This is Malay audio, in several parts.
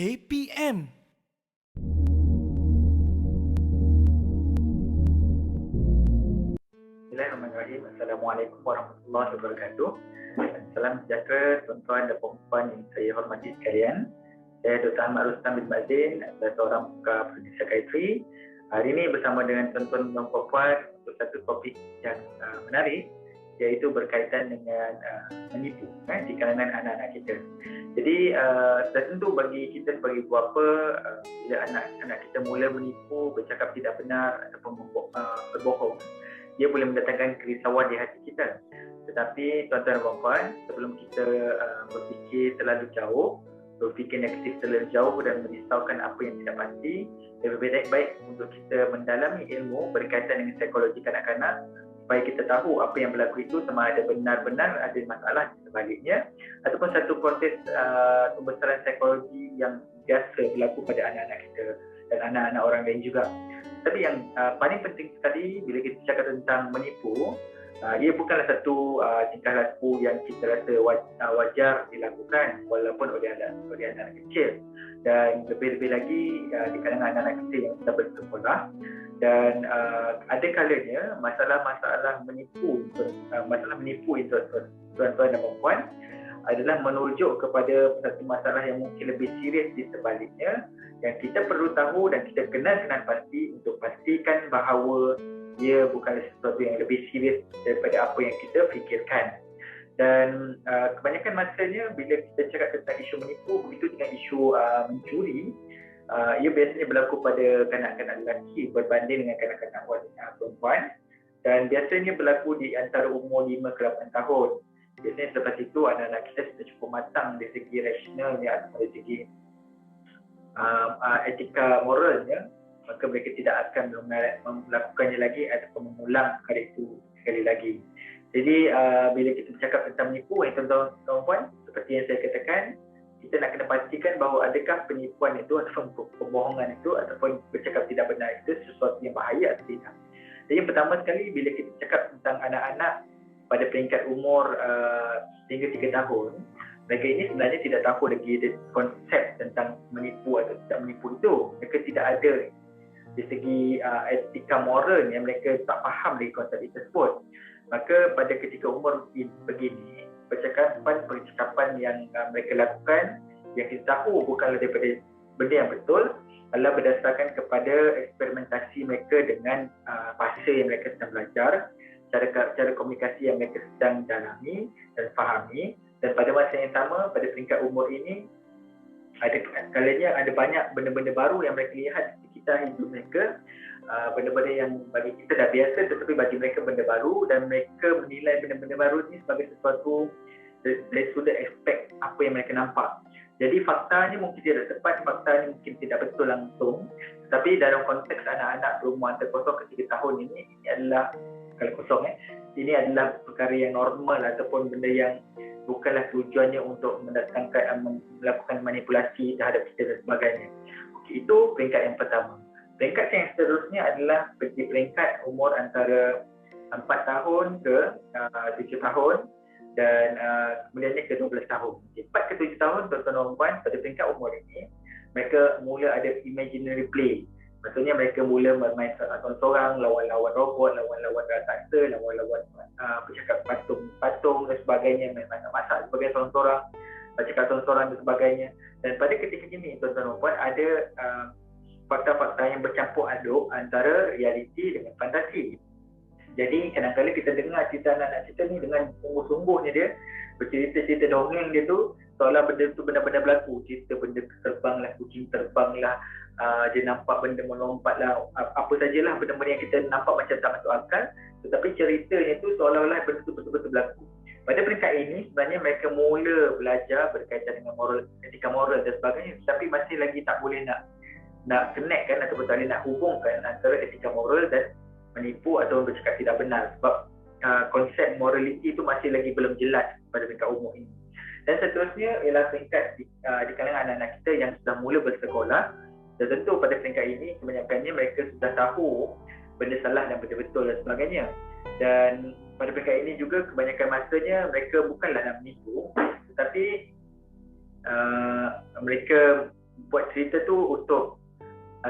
KPM. Bismillahirrahmanirrahim. Assalamualaikum warahmatullahi wabarakatuh. Salam sejahtera tuan-tuan dan puan yang saya hormati sekalian. Saya Dr. Ahmad Rustam bin Mazin, adalah seorang pakar pendidikan psikiatri. Hari ini bersama dengan tuan-tuan dan puan untuk satu topik yang menarik, iaitu berkaitan dengan menipu di kalangan anak-anak kita. Jadi sudah tentu bagi kita sebagai ibu bapa, bila anak-anak kita mula menipu, bercakap tidak benar ataupun berbohong, dia boleh mendatangkan kerisauan di hati kita. Tetapi tuan-tuan dan puan, sebelum kita berfikir terlalu jauh, berfikir negatif terlalu jauh dan merisaukan apa yang tidak pasti, lebih baik untuk kita mendalami ilmu berkaitan dengan psikologi kanak-kanak, supaya kita tahu apa yang berlaku itu sama ada benar-benar ada masalah di sebaliknya, ataupun satu proses pembesaran psikologi yang biasa berlaku pada anak-anak kita dan anak-anak orang lain juga. Tapi yang paling penting sekali bila kita cakap tentang menipu, ia bukanlah satu tingkah laku yang kita rasa wajar dilakukan walaupun oleh anak-anak kecil, dan lebih-lebih lagi di kalangan anak-anak kecil yang sudah bersekolah. Dan ada kalanya masalah menipu itu tuan-tuan dan puan adalah menuju kepada satu masalah yang mungkin lebih serius di sebaliknya, yang kita perlu tahu dan kita kenal pasti untuk pastikan bahawa ia bukanlah sesuatu yang lebih serius daripada apa yang kita fikirkan. Dan kebanyakan masanya bila kita cakap tentang isu menipu, begitu dengan isu mencuri, ia biasanya berlaku pada kanak-kanak lelaki berbanding dengan kanak-kanak perempuan, dan biasanya berlaku di antara umur 5 ke 8 tahun. Biasanya selepas itu anak-anak kita sudah cukup matang dari segi rasionalnya atau dari segi etika moralnya, maka mereka tidak akan melakukannya lagi ataupun mengulang perkara itu sekali lagi. Jadi bila kita bercakap tentang menipu, tuan-tuan, seperti yang saya katakan, kita nak kena pastikan bahawa adakah penipuan itu ataupun pembohongan itu ataupun bercakap tidak benar itu sesuatu yang bahaya atau tidak. Jadi yang pertama sekali, bila kita cakap tentang anak-anak pada peringkat umur hingga 3 tahun, mereka ini sebenarnya tidak tahu lagi konsep tentang menipu atau tidak menipu itu. Mereka tidak ada di segi etika moral yang mereka tak faham lagi konsep itu tersebut. Maka pada ketika umur begini, percakapan yang mereka lakukan yang kita tahu bukanlah daripada benda yang betul, adalah berdasarkan kepada eksperimentasi mereka dengan bahasa yang mereka sedang belajar, cara komunikasi yang mereka sedang dalami dan fahami. Dan pada masa yang sama, pada peringkat umur ini, kalanya ada banyak benda-benda baru yang mereka lihat di sekitar hidup mereka, benda-benda yang bagi kita dah biasa tetapi bagi mereka benda baru, dan mereka menilai benda-benda baru ini sebagai sesuatu dari sudut aspek apa yang mereka nampak. Jadi faktanya mungkin tidak tepat, faktanya mungkin tidak betul langsung, tetapi dalam konteks anak-anak berumur antara 0 ke 3 tahun ini adalah, kalau kosong ini adalah perkara yang normal ataupun benda yang bukanlah tujuannya untuk melakukan manipulasi terhadap kita dan sebagainya. Okey, itu peringkat yang pertama. Peringkat yang seterusnya adalah di peringkat umur antara 4 tahun ke 7 tahun dan kemudiannya ke 12 tahun. 4 ke 7 tahun, tuan-tuan dan puan, pada peringkat umur ini, mereka mula ada imaginary play. Maksudnya mereka mula bermain seorang-seorang, lawan-lawan robot, lawan-lawan raksasa, lawan-lawan bercakap patung dan sebagainya, main masak sebagai seorang-seorang, bercakap seorang-seorang dan sebagainya. Dan pada ketika ini, tuan-tuan dan puan, ada fakta-fakta yang bercampur aduk antara realiti dengan fantasi. Jadi kadang-kadang kita dengar cerita anak-anak kita ni dengan sungguh-sungguhnya dia bercerita-cerita dongeng dia tu, seolah benda tu benar-benar berlaku. Cerita benda terbang lah, kucing terbang lah, dia nampak benda melompat lah, apa sajalah benda-benda yang kita nampak macam tak masuk akal, tetapi ceritanya tu seolah-olah benda tu betul-betul berlaku. Pada peringkat ini sebenarnya mereka mula belajar berkaitan dengan moral, etika moral dan sebagainya, tapi masih lagi tak boleh nak connectkan ataupun tak boleh nak hubungkan antara etika moral dan menipu atau bercakap tidak benar, sebab konsep morality itu masih lagi belum jelas pada peringkat umur ini. Dan seterusnya ialah peringkat di kalangan anak-anak kita yang sudah mula bersekolah. Dan tentu pada peringkat ini kebanyakannya mereka sudah tahu benda salah dan benda betul dan sebagainya. Dan pada peringkat ini juga kebanyakan masanya mereka bukanlah nak menipu, tetapi mereka buat cerita tu untuk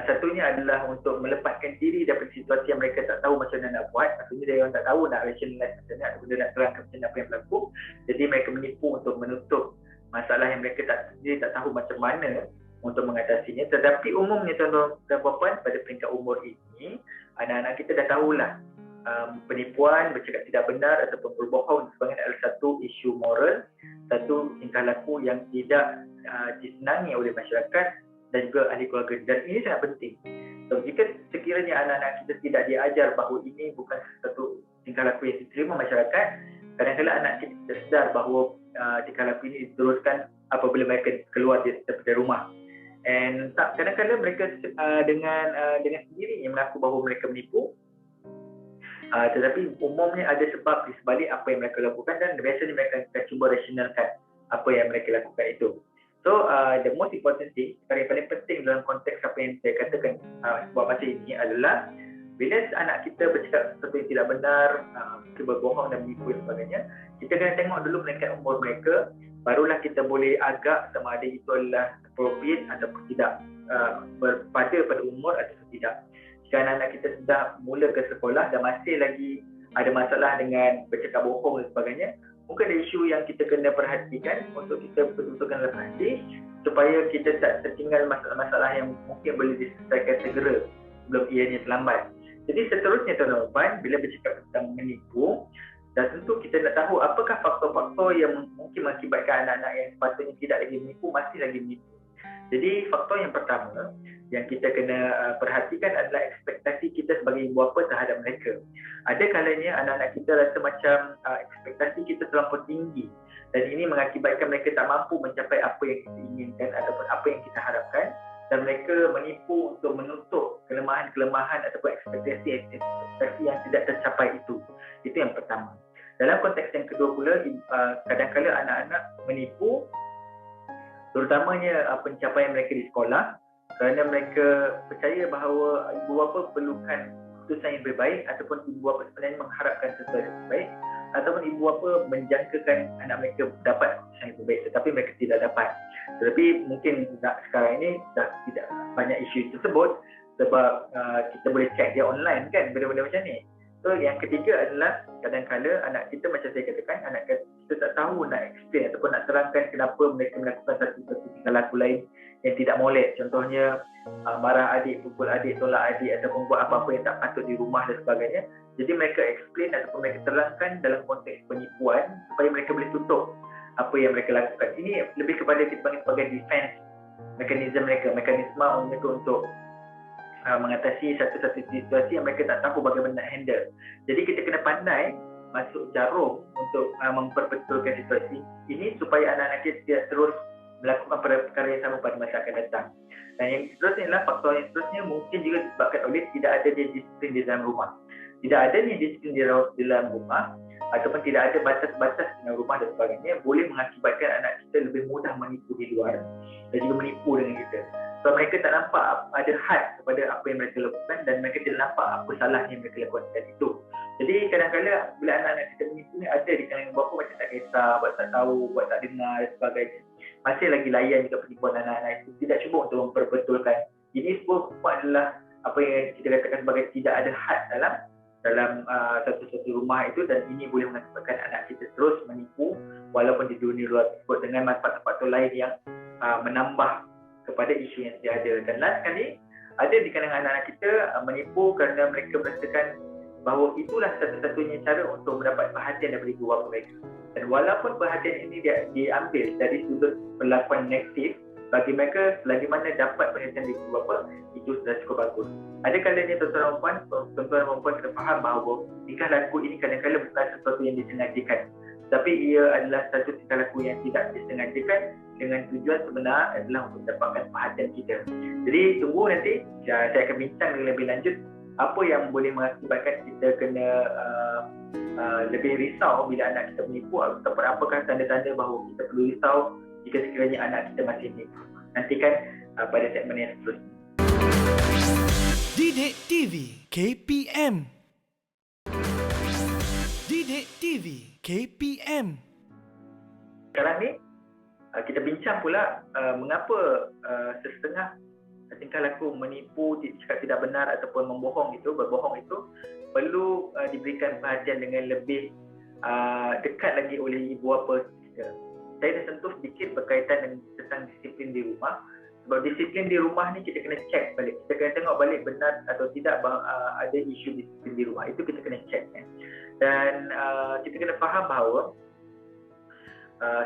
satunya adalah untuk melepaskan diri daripada situasi yang mereka tak tahu macam mana nak buat. Maksudnya dia orang tak tahu nak rationalize macam mana ataupun dia nak terangkan macam mana apa yang berlaku. Jadi mereka menipu untuk menutup masalah yang mereka sendiri tak tahu macam mana untuk mengatasinya. Tetapi umumnya tuan-tuan dan puan-puan, pada peringkat umur ini, anak-anak kita dah tahulah penipuan, bercakap tidak benar ataupun berbohong sebagainya adalah satu isu moral, satu tingkah laku yang tidak disenangi oleh masyarakat dan juga ahli keluarga, dan ini sangat penting. So, jika sekiranya anak-anak kita tidak diajar bahawa ini bukan satu tingkah laku yang diterima masyarakat, kadang-kadang anak kita tidak sedar bahawa tingkah laku ini diteruskan apabila mereka keluar daripada rumah. And kadang-kadang mereka dengan sendirinya mengaku bahawa mereka menipu, tetapi umumnya ada sebab di sebalik apa yang mereka lakukan, dan biasanya mereka akan cuba rasionalkan apa yang mereka lakukan itu. So the most important thing, yang paling penting dalam konteks apa yang saya katakan buat masa ini adalah bila anak kita bercakap sesuatu yang tidak benar, berbohong dan menipu dan sebagainya, kita kena tengok dulu meningkat umur mereka, barulah kita boleh agak sama ada itu adalah appropriate ataupun tidak, pada umur ataupun tidak. Jika anak-anak kita sudah mula ke sekolah dan masih lagi ada masalah dengan bercakap bohong dan sebagainya, mungkin ada isu yang kita kena perhatikan untuk kita betul-betul kena perhati supaya kita tak tertinggal masalah-masalah yang mungkin boleh diselesaikan segera sebelum ianya terlambat. Jadi seterusnya tuan-tuan, bila bercakap tentang menipu, dan tentu kita nak tahu apakah faktor-faktor yang mungkin mengakibatkan anak-anak yang sepatutnya tidak lagi menipu masih lagi menipu. Jadi faktor yang pertama yang kita kena perhatikan adalah ekspektasi kita sebagai ibu bapa terhadap mereka. Ada kalanya anak-anak kita rasa macam ekspektasi kita terlampau tinggi, dan ini mengakibatkan mereka tak mampu mencapai apa yang kita inginkan ataupun apa yang kita harapkan, dan mereka menipu untuk menutup kelemahan-kelemahan ataupun ekspektasi yang tidak tercapai itu. Itu yang pertama. Dalam konteks yang kedua pula, kadang-kadang anak-anak menipu terutamanya pencapaian mereka di sekolah, kerana mereka percaya bahawa ibu bapa perlukan keputusan yang lebih baik, ataupun ibu bapa sebenarnya mengharapkan sesuatu yang lebih baik, ataupun ibu bapa menjangkakan anak mereka dapat keputusan yang lebih baik tetapi mereka tidak dapat. Tetapi mungkin sekarang ini dah tidak banyak isu tersebut sebab kita boleh check dia online kan, benda-benda macam ni. So yang ketiga adalah kadang-kadang anak kita, macam saya katakan, anak kita tak tahu nak explain ataupun nak terangkan kenapa mereka melakukan satu tingkah laku lain yang tidak molek. Contohnya marah adik, pukul adik, tolak adik ataupun buat apa-apa yang tak patut di rumah dan sebagainya. Jadi mereka explain ataupun mereka terangkan dalam konteks penipuan supaya mereka boleh tutup apa yang mereka lakukan. Ini lebih kepada kita panggil sebagai defense mekanisme mereka untuk mengatasi satu-satu situasi yang mereka tak tahu bagaimana nak handle. Jadi kita kena pandai masuk jarum untuk memperbetulkan situasi ini supaya anak-anak kita tidak terus melakukan perkara yang sama pada masa akan datang. Dan yang seterusnya adalah faktor yang seterusnya mungkin juga disebabkan oleh tidak ada disiplin di dalam rumah. Tidak ada disiplin di dalam rumah ataupun tidak ada batas-batas di dalam rumah dan sebagainya, boleh mengakibatkan anak kita lebih mudah menipu di luar dan juga menipu dengan kita. Sebab mereka tak nampak ada had kepada apa yang mereka lakukan, dan mereka tidak nampak apa salah yang mereka lakukan itu. Jadi kadang-kadang bila anak-anak kita menipu ni, ada di kalangan bapa macam tak kisah, buat tak tahu, buat tak dengar dan sebagainya. Masih lagi layan juga penipuan anak-anak itu, tidak cuba untuk memperbetulkan. Ini semua adalah apa yang kita katakan sebagai tidak ada had dalam satu-satu rumah itu, dan ini boleh mengakibatkan anak kita terus menipu walaupun di dunia luar tersebut dengan faktor-faktor lain yang menambah kepada isu yang sedia ada. Dan last sekali, ada di kalangan anak-anak kita menipu kerana mereka merasakan bahawa itulah satu-satunya cara untuk mendapat perhatian daripada ibu bapa mereka. Dan walaupun perhatian ini diambil dari sudut perlakuan negatif, bagi mereka selagi mana dapat perhatian dari ibu bapa, itu sudah cukup bagus. Ada kalanya tuan-tuan dan puan kena faham bahawa tingkah laku ini kadang-kadang bukan sesuatu yang disengajakan, tapi ia adalah satu tingkah laku yang tidak disengajakan dengan tujuan sebenar adalah untuk mendapatkan perhatian kita. Jadi tunggu nanti saya akan bincang lebih lanjut apa yang boleh mengakibatkan kita kena lebih risau bila anak kita menipu, ataupun apakah tanda-tanda bahawa kita perlu risau jika sekiranya anak kita masih menipu. Nantikan pada segmen yang seterusnya. Didik TV KPM. Didik TV KPM. Sekarang ni Kita bincang pula mengapa sesetengah tingkah laku menipu, cakap tidak benar ataupun berbohong itu perlu diberikan perhatian dengan lebih dekat lagi oleh ibu bapa kita. Saya dah sentuh sedikit berkaitan tentang disiplin di rumah. Sebab disiplin di rumah ni kita kena check balik. Kita kena tengok balik benar atau tidak ada isu disiplin di rumah. Itu kita kena check. Dan kita kena faham bahawa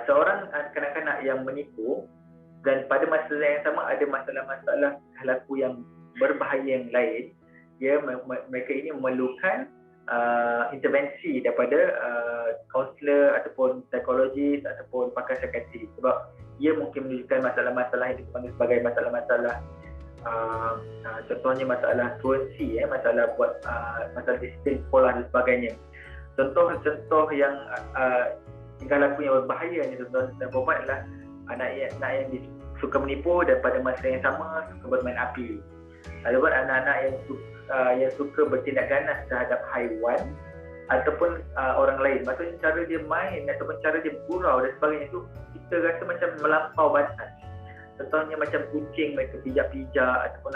seorang kanak-kanak yang menipu dan pada masa yang sama ada masalah-masalah laku yang berbahaya yang lain, mereka ini memerlukan intervensi daripada kaunselor ataupun psikologis ataupun pakar psikiatri, sebab ia mungkin menunjukkan masalah-masalah yang dipanggil sebagai masalah-masalah contohnya masalah truancy, masalah masalah disiplin sekolah dan sebagainya. Contoh yang tingkah laku yang berbahaya ni tuan-tuan dan puan adalah anak yang suka menipu dan pada masa yang sama suka bermain api. Ataupun anak-anak yang suka bertindak ganas terhadap haiwan ataupun orang lain. Maksudnya cara dia main ataupun cara dia bergurau dan sebagainya itu kita rasa macam melampau batas. Contohnya macam kucing mereka pijak-pijak ataupun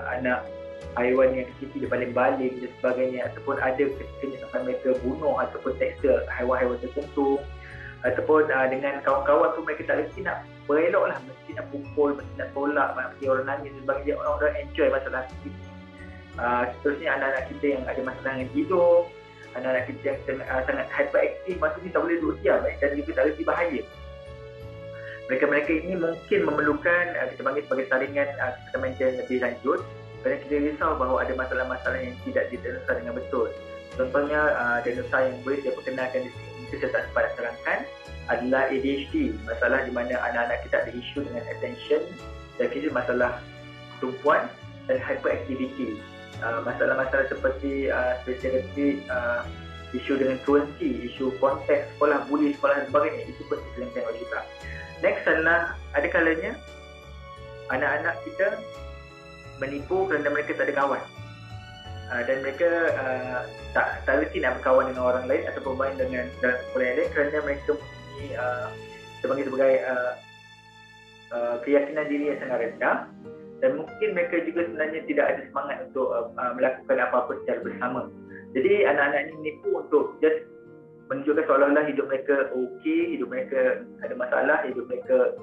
anak haiwan yang kecil dia baling-baling dan sebagainya, ataupun ada ketika sampai mereka bunuh ataupun seksa haiwan-haiwan tertentu, ataupun dengan kawan-kawan tu mereka tak reti nak berelok lah, mesti nak pukul, mesti nak tolak, mesti orang nangis dan sebagainya. Orang enjoy masalah ini. Seterusnya anak-anak kita yang ada masalah dengan hidup, anak-anak kita yang sangat hyperaktif, maksudnya tak boleh duduk diam dan juga tak reti bahaya. Mereka-mereka ini mungkin memerlukan kita panggil sebagai saringan kesemenjauhan lebih lanjut, kerana kita risau bahawa ada masalah-masalah yang tidak didiagnosa dengan betul. Contohnya diagnosa yang boleh saya perkenalkan di sini, saya tak sempat terangkan, adalah ADHD, masalah di mana anak-anak kita ada isu dengan attention, defisit masalah tumpuan dan hyperactivity. Masalah-masalah seperti spesifik isu dengan truancy, isu konteks sekolah, bully sekolah dan sebagainya, itu pun kita tengok juga. Next adalah ada kalanya anak-anak kita menipu kerana mereka tak ada kawan, dan mereka tak reti nak berkawan dengan orang lain atau bermain dengan dalam sekolah yang lain kerana mereka mempunyai sebagai keyakinan diri yang sangat rendah, dan mungkin mereka juga sebenarnya tidak ada semangat untuk melakukan apa-apa secara bersama. Jadi anak-anak ini menipu untuk just menunjukkan seolah-olah hidup mereka okey, hidup mereka ada masalah, hidup mereka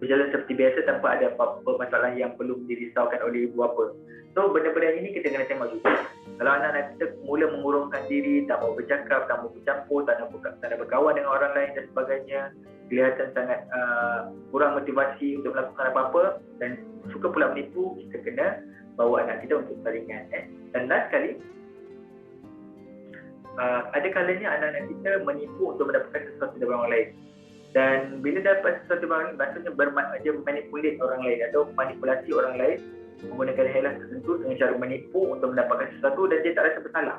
berjalan seperti biasa tanpa ada apa-apa masalah yang perlu dirisaukan oleh ibu bapa. So benda-benda ini kita kena tengok juga. Kalau anak-anak kita mula mengurungkan diri, tak mau bercakap, tak mau bercampur, tak nak berkawan dengan orang lain dan sebagainya, kelihatan sangat kurang motivasi untuk melakukan apa-apa dan suka pula menipu, kita kena bawa anak kita untuk saringan. Dan last sekali, ada kalanya anak-anak kita menipu untuk mendapatkan sesuatu dari orang lain. Dan bila dapat sesuatu dari orang lain, maksudnya dia manipulate orang lain atau manipulasi orang lain menggunakan helah tertentu dengan cara menipu untuk mendapatkan sesuatu dan dia tak rasa bersalah.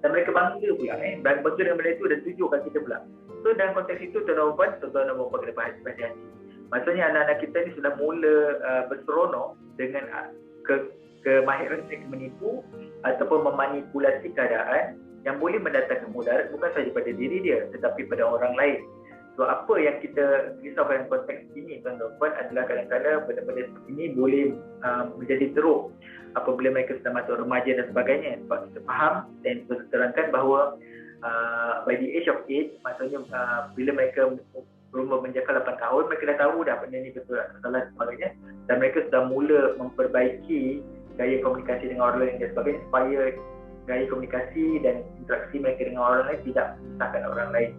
Dan mereka bangga pula, bangga dengan benda itu dan tunjukkan kita pula. So dalam konteks itu, tuan-tuan dan puan kena berhati-hati. Maksudnya anak-anak kita ni sudah mula berseronok dengan kemahiran mereka menipu ataupun memanipulasi keadaan yang boleh mendatangkan mudarat bukan sahaja pada diri dia tetapi pada orang lain. So apa yang kita risaukan dalam konteks ini tuan-tuan adalah kadang-kadang benda-benda seperti ini boleh menjadi teruk apabila mereka sudah masuk remaja dan sebagainya. Sebab kita faham dan kita terangkan bahawa by the age of 8, maksudnya bila mereka berumur menjangkau 8 tahun, mereka dah tahu dah benda ni betul atau salah dan sebagainya, dan mereka sudah mula memperbaiki gaya komunikasi dengan orang lain dan sebagainya supaya gaya komunikasi dan interaksi mereka dengan orang lain tidak menyusahkan orang lain.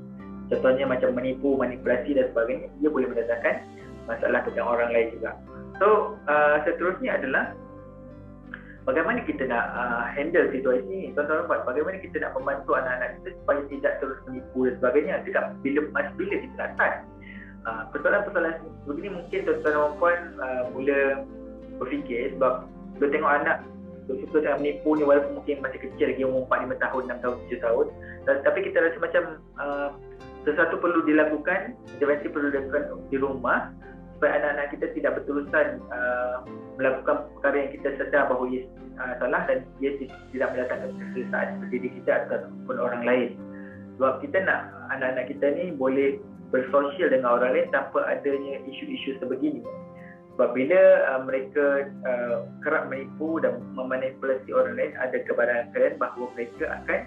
Contohnya macam menipu, manipulasi dan sebagainya, ia boleh mendatangkan masalah kepada orang lain juga. So seterusnya adalah bagaimana kita nak handle situasi ini, tuan-tuan. Bagaimana kita nak membantu anak-anak kita supaya tidak terus menipu dan sebagainya. Tidak bila kita nak start persoalan-persoalan begini, mungkin tuan-tuan dan puan mula berfikir sebab kita tengok anak suka sangat menipu ni walaupun mungkin masih kecil lagi, umur 4, 5 tahun, 6 tahun, 7 tahun, tapi kita rasa macam sesuatu perlu dilakukan, intervensi perlu dilakukan di rumah supaya anak-anak kita tidak berterusan melakukan perkara yang kita sedar bahawa ia salah dan ia tidak mendatangkan keselesaan pada diri kita ataupun orang lain. Sebab kita nak anak-anak kita ni boleh bersosial dengan orang lain tanpa adanya isu-isu sebegini. Sebab bila mereka kerap menipu dan memanipulasi orang lain, ada kebarangkalian bahawa mereka akan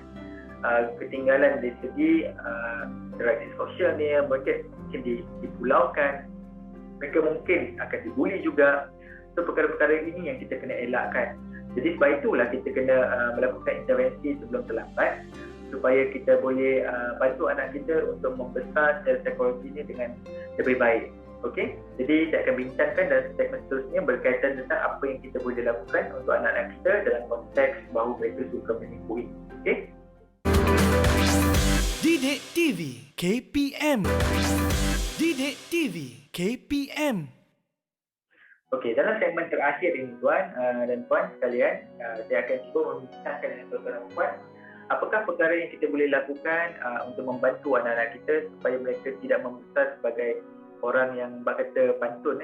ketinggalan dari segi interaksi sosial ni, mereka mungkin dipulaukan, mereka mungkin akan dibuli juga. So perkara-perkara ini yang kita kena elakkan. Jadi sebab itulah kita kena melakukan intervensi sebelum terlambat supaya kita boleh bantu anak kita untuk membesar secara psikologi ini dengan lebih baik. Okey, jadi saya akan bincangkan dalam segmen seterusnya berkaitan tentang apa yang kita boleh lakukan untuk anak-anak kita dalam konteks bahawa mereka suka menipu ini. Okey. Didik TV KPM. Didik TV KPM. Okey, dalam segmen terakhir ini tuan dan puan sekalian, saya akan cuba membincangkan dengan tuan-tuan dan puan apakah perkara yang kita boleh lakukan untuk membantu anak-anak kita supaya mereka tidak membesar sebagai orang yang kata pantun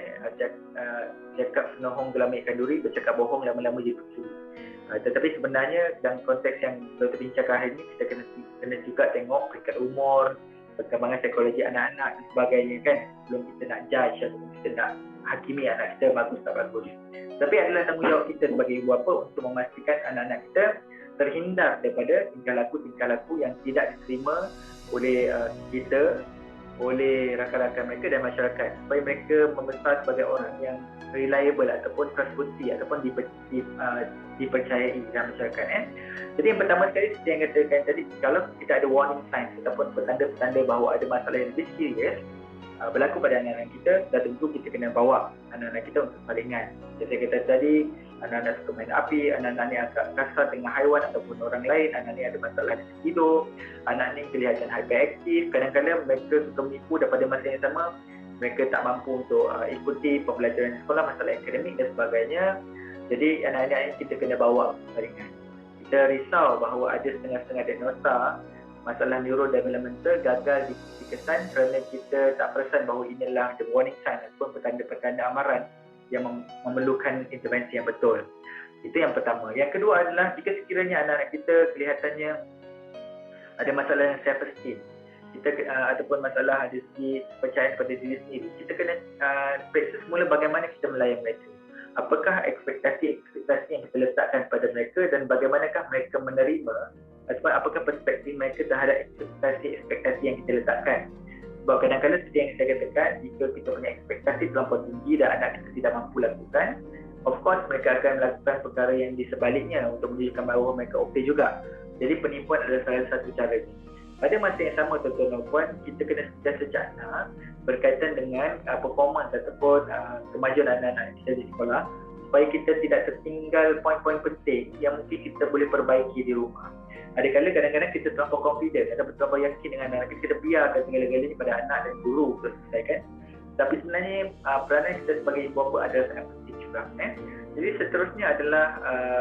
cakap senohong gelam ikan duri, bercakap bohong lama-lama jadi pencuri. Tetapi sebenarnya dalam konteks yang kita bincangkan hari ini, kita kena juga tengok peringkat umur, perkembangan psikologi anak-anak dan sebagainya kan, sebelum kita nak judge ataupun kita nak hakimi anak kita bagus tak bagus. Tapi adalah tanggungjawab kita sebagai ibu bapa untuk memastikan anak-anak kita terhindar daripada tingkah laku yang tidak diterima oleh kita, oleh rakan-rakan mereka dan masyarakat, supaya mereka membesar sebagai orang yang reliable ataupun trustworthy ataupun dipercayai dalam masyarakat. Jadi yang pertama sekali seperti yang katakan tadi, kalau kita ada warning signs ataupun petanda-petanda bahawa ada masalah yang lebih serius berlaku pada anak-anak kita, dah tentu kita kena bawa anak-anak kita untuk salingan. Jadi saya kata tadi, anak-anak suka main api, anak-anak ni agak kasar dengan haiwan ataupun orang lain, anak ni ada masalah dengan tidur, anak ni kelihatan hyperaktif, kadang-kadang mereka suka menipu dan pada masa yang sama mereka tak mampu untuk ikuti pembelajaran sekolah, masalah akademik dan sebagainya. Jadi anak-anak ni kita kena bawa salingan. Kita risau bahawa ada setengah-setengah diagnosa masalah neurodevelopmental gagal dikesan kerana kita tak perasan bahawa inilah the warning sign ataupun petanda-petanda amaran yang memerlukan intervensi yang betul. Itu yang pertama. Yang kedua adalah jika sekiranya anak-anak kita kelihatannya ada masalah yang self-esteem, kita ataupun masalah dari segi kepercayaan pada diri sendiri, kita kena periksa semula bagaimana kita melayan mereka. Apakah ekspektasi yang kita letakkan pada mereka dan bagaimanakah mereka menerima, ataupun apakah perspektif mereka terhadap ekspektasi yang kita letakkan. Sebab kadang-kadang seperti yang saya katakan, jika kita punya ekspektasi terlampau tinggi dan anak kita tidak mampu lakukan, of course mereka akan melakukan perkara yang di sebaliknya untuk menunjukkan bahawa mereka okey juga. Jadi penipuan adalah salah satu caranya. Pada masa yang sama tuan-tuan dan puan, kita kena sentiasa cakna berkaitan dengan performance ataupun kemajuan anak-anak kita di sekolah, supaya kita tidak tertinggal poin-poin penting yang mungkin kita boleh perbaiki di rumah. Adakala kadang-kadang kita terlampau confident atau terlampau yakin dengan anak kita biarkan segala-galanya pada anak dan guru untuk selesaikan. Tapi sebenarnya peranan kita sebagai ibu bapa adalah sangat penting juga. Jadi seterusnya adalah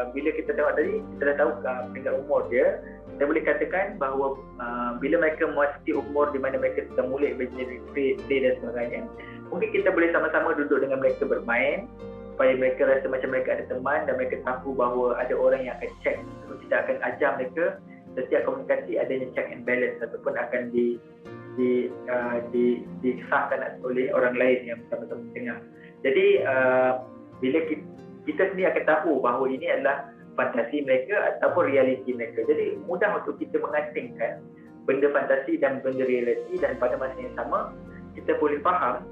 bila kita tengok tadi, kita dah tahu peringkat umur dia. Saya boleh katakan bahawa bila mereka memasuki umur di mana mereka sudah mulai menjadi play dan sebagainya, mungkin kita boleh sama-sama duduk dengan mereka bermain supaya mereka rasa macam mereka ada teman dan mereka tahu bahawa ada orang yang akan check. So, tidak akan ajar mereka setiap komunikasi adanya check and balance ataupun akan disahkan oleh orang lain yang sama-sama dengar. Jadi bila kita sendiri akan tahu bahawa ini adalah fantasi mereka ataupun realiti mereka. Jadi mudah untuk kita mengasingkan benda fantasi dan benda realiti, dan pada masa yang sama kita boleh faham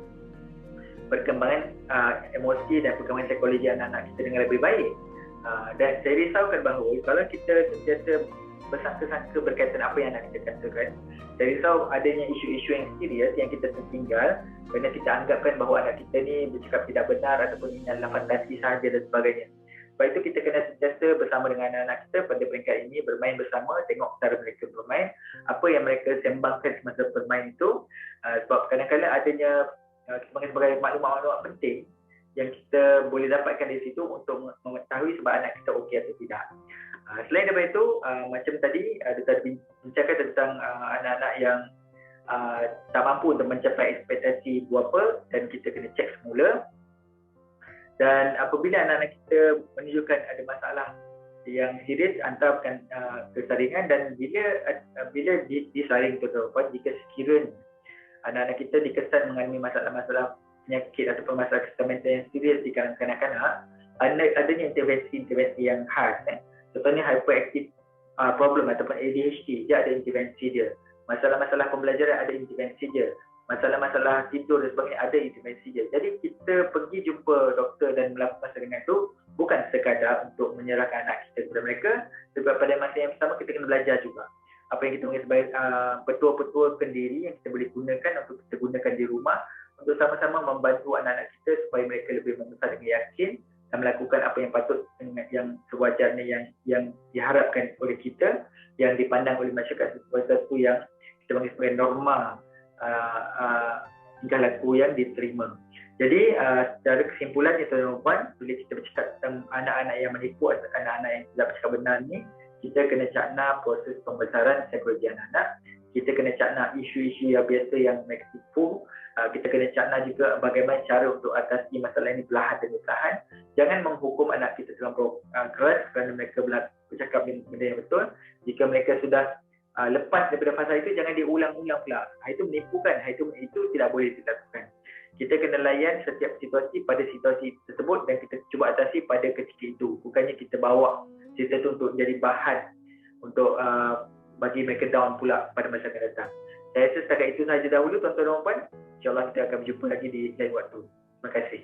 perkembangan emosi dan perkembangan psikologi anak-anak kita dengan lebih baik. Dan saya risaukan bahawa kalau kita sentiasa bersangka-sangka berkaitan apa yang anak kita katakan, saya risau adanya isu-isu yang serius yang kita tertinggal kerana kita anggapkan bahawa anak kita ni bercakap tidak benar ataupun ini adalah fantasi sahaja dan sebagainya. Sebab itu kita kena sentiasa bersama dengan anak-anak kita pada peringkat ini, bermain bersama, tengok cara mereka bermain, apa yang mereka sembangkan semasa bermain itu. Sebab kadang-kadang adanya sebagai maklumat-maklumat penting yang kita boleh dapatkan di situ untuk mengetahui sebab anak kita okey atau tidak. Selain daripada itu, macam tadi kita bincangkan tentang anak-anak yang tak mampu untuk mencapai ekspektasi ibu bapa, dan kita kena cek semula. Dan apabila anak-anak kita menunjukkan ada masalah yang serius, hantarkan ke saringan, dan bila disaring tuan-tuan, jika sekiranya anak-anak kita dikesan mengalami masalah-masalah penyakit ataupun masalah kesihatan mental yang serius di kalangan kanak-kanak, adanya intervensi yang khas. Contohnya hyperactive problem ataupun ADHD, dia ada intervensi dia. Masalah-masalah pembelajaran ada intervensi dia. Masalah-masalah tidur dan sebagainya ada intervensi dia. Jadi kita pergi jumpa doktor dan melakukan serangan itu bukan sekadar untuk menyerahkan anak kita kepada mereka, sebab pada masa yang sama kita kena belajar juga. Apa yang kita panggil sebagai petua-petua kendiri yang kita boleh gunakan untuk kita gunakan di rumah untuk sama-sama membantu anak-anak kita supaya mereka lebih membesar dengan yakin dan melakukan apa yang patut, yang sewajarnya, yang diharapkan oleh kita, yang dipandang oleh masyarakat sebagai sesuatu yang kita panggil sebagai norma tingkah laku yang diterima. Jadi secara kesimpulannya tuan-tuan dan puan, bila kita bercakap tentang anak-anak yang menipu atau anak-anak yang tidak bercakap benar ni, kita kena cakna proses pembesaran psikologi anak-anak, kita kena cakna isu-isu yang biasa yang mereka tipu, kita kena cakna juga bagaimana cara untuk atasi masalah ini perlahan demi perlahan. Jangan menghukum anak kita terlampau keras kerana mereka bercakap benda yang betul. Jika mereka sudah lepas daripada fasa itu, jangan diulang-ulang pula. Itu menipukan, itu tidak boleh dilakukan. Kita kena layan setiap situasi pada situasi tersebut dan kita cuba atasi pada ketika itu. Bukannya kita bawa cerita itu untuk jadi bahan untuk bagi mereka down pula pada masa akan datang. Saya rasa setakat itu sahaja dahulu tuan-tuan dan puan. InsyaAllah kita akan berjumpa lagi di lain waktu. Terima kasih.